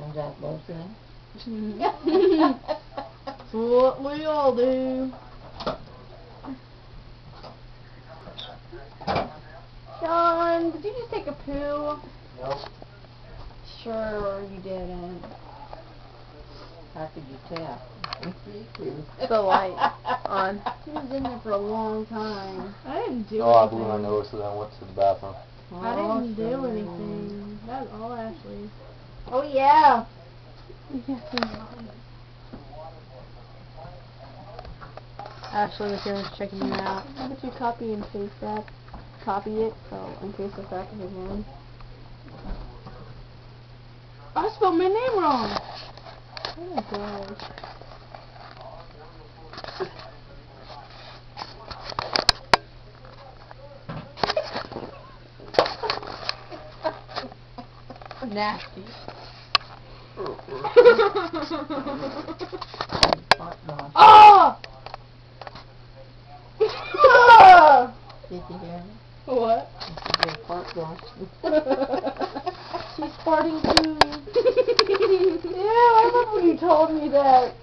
Turns out both of them. That's what we all do. Sean, did you just take a poo? Nope. Sure you didn't. How could you tell? The light on. He was in there for a long time. I didn't do Oh, I anything. blew my nose, so then I went to the bathroom. I didn't do anything. That was all Ashley. Oh yeah. Ashley was here was checking you out. How about you copy and paste that? Copy it so in case it happens again. I spelled my name wrong. Oh my gosh. Nasty. Oh! Did you hear me? What? This is your fart wash. She's farting too. Yeah, I remember when you told me that.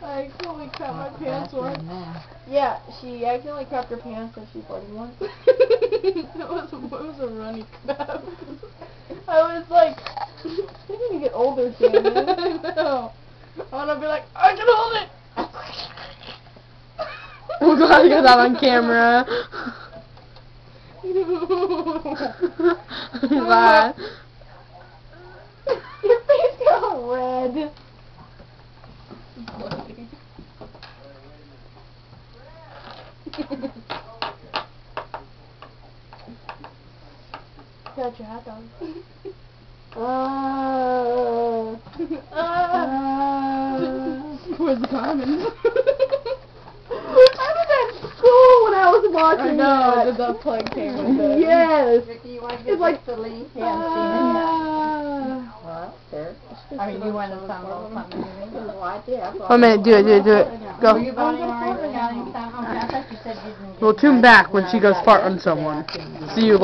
I accidentally crapped my pants once. Yeah, she accidentally crapped her pants and she farted once. it was a runny crap. I was like, I need to get older, Shannon. I know. I want to be like, I can hold it. I'm glad you got that on camera. I'm glad. Your face got all red. Got your hot dog. Where's the comments? I was at school when I was watching. I know, the plug camera. Yes. Ricky, you want to get like the lead? Well, there. I mean, you want to sound all something. Well, I did. 1 minute, do it. Go. Were you voting or anything? I thought you said you didn't. We'll tune back when she goes fart on someone. See you later.